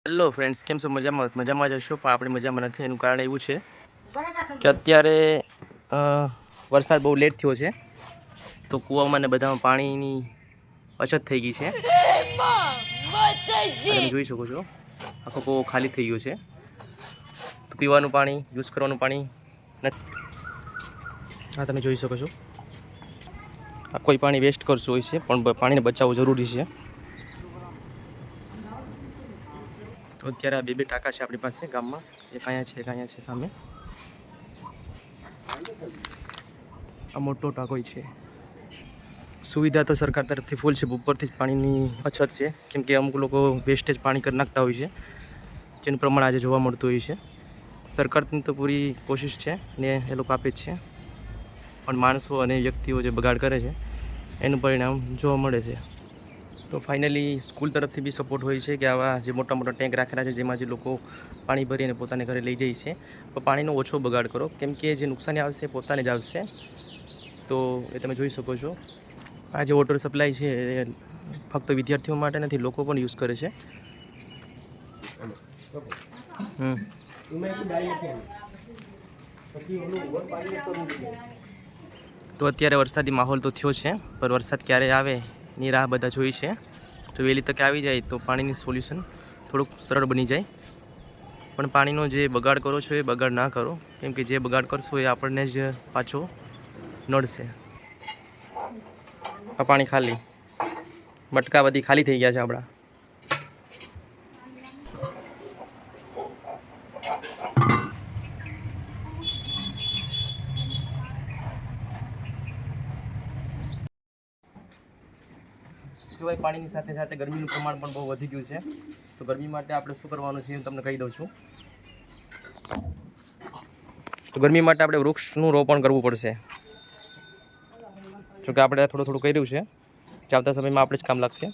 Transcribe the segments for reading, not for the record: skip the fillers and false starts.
Hello friends, કેમ છો? મજામાં જ હશો, પણ આપણે મજામાં નથી. એનું કારણ એવું છે કે અત્યારે વરસાદ બહુ લેટ થયો છે, તો કૂવામાં ને બધામાં પાણીની અછત થઈ ગઈ છે. તમે જોઈ શકો છો, આખો કૂવો ખાલી થઈ ગયો છે. તો પીવાનું પાણી, યુઝ કરવાનું પાણી નથી. હા, તમે જોઈ શકો છો, આ કોઈ પાણી વેસ્ટ કરશું હોય છે, પણ પાણીને બચાવવું જરૂરી છે. તો અત્યારે આ બે ટાંકા છે આપણી પાસે ગામમાં, એક અહીંયા છે, એક અહીંયા છે સામે. આ મોટો ટાંકો છે. સુવિધા તો સરકાર તરફથી ફૂલ છે, ઉપરથી જ પાણીની અછત છે, કેમ કે અમુક લોકો વેસ્ટેજ પાણી કરી નાખતા હોય છે, જેનું પ્રમાણ આજે જોવા મળતું હોય છે. સરકારની તો પૂરી કોશિશ છે ને એ લોકો આપે જ છે, પણ માણસો અને વ્યક્તિઓ જે બગાડ કરે છે એનું પરિણામ જોવા મળે છે. તો ફાઇનલી સ્કૂલ તરફથી બી સપોર્ટ હોય છે કે આવા જે મોટા મોટા ટેન્ક રાખેલા છે, જેમાં જે લોકો પાણી ભરીને પોતાને ઘરે લઈ જાય છે, તો પાણીનો ઓછો બગાડ કરો, કેમ કે જે નુકસાની આવશે પોતાને જ આવશે. તો એ તમે જોઈ શકો છો, આ જે વોટર સપ્લાય છે એ ફક્ત વિદ્યાર્થીઓ માટે નથી, લોકો પણ યુઝ કરે છે. તો અત્યારે વરસાદી માહોલ તો થયો છે, પણ વરસાદ ક્યારે આવે એની રાહ બધા જોઈ છે. જો વહેલી તકે આવી જાય તો પાણીની સોલ્યુશન થોડુંક સરળ બની જાય. પણ પાણીનો જે બગાડ કરો છો એ બગાડ ના કરો, કેમ કે જે બગાડ કરશો એ આપણને જ પાછો નડશે. આ પાણી ખાલી, મટકા બધી ખાલી થઈ ગયા છે આપણા. સિવાય પાણીની સાથે સાથે ગરમીનું પ્રમાણ પણ બહુ વધી ગયું છે, તો ગરમી માટે આપણે શું કરવાનું છે હું તમને કહી દઉં છું. તો ગરમી માટે આપણે વૃક્ષનું રોપણ કરવું પડશે. જોકે આપણે થોડું કર્યું છે, જે આવતા સમયમાં આપણે જ કામ લાગશે.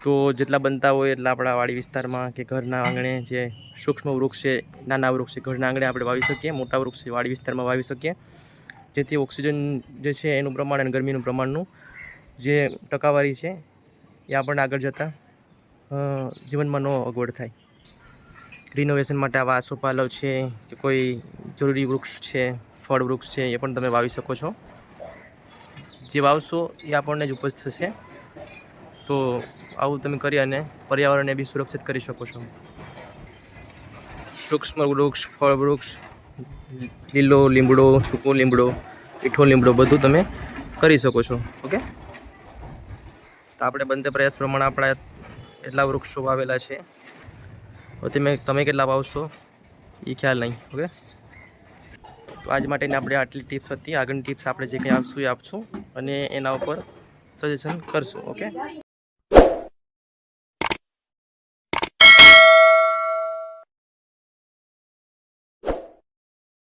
તો જેટલા બનતા હોય એટલા આપણા વાડી વિસ્તારમાં કે ઘરના આંગણે જે સૂક્ષ્મ વૃક્ષ છે, નાના વૃક્ષ છે, ઘરના આંગણે આપણે વાવી શકીએ. મોટા વૃક્ષ છે વાડી વિસ્તારમાં વાવી શકીએ, જેથી ઓક્સિજન જે છે એનું પ્રમાણ અને ગરમીનું પ્રમાણનું જે ટકાવારી છે એ આપણને આગળ જતાં જીવનમાં ન અગવડ થાય. રિનોવેશન માટે આવા આસોપાલવ છે કે કોઈ જરૂરી વૃક્ષ છે, ફળ વૃક્ષ છે, એ પણ તમે વાવી શકો છો. જે વાવશો એ આપણને જ ઉપજ થશે. તો આવું તમે કરી અને પર્યાવરણને બી સુરક્ષિત કરી શકો છો. સૂક્ષ્મ વૃક્ષ, ફળ વૃક્ષ, લીલો લીમડો, સૂકો લીમડો, મીઠો લીમડો બધું તમે કરી શકો છો. ઓકે, તો આપણે બંને પ્રયાસ પ્રમાણે આપણા એટલા વૃક્ષો વાવેલા છે. તમે કેટલા વાવશો એ ખ્યાલ નહીં. ઓકે, તો આજ માટેની આપણે આટલી ટિપ્સ હતી. આગળની ટિપ્સ આપણે જે કંઈ આપશું એ આપશું અને એના ઉપર સજેશન કરશું. ઓકે.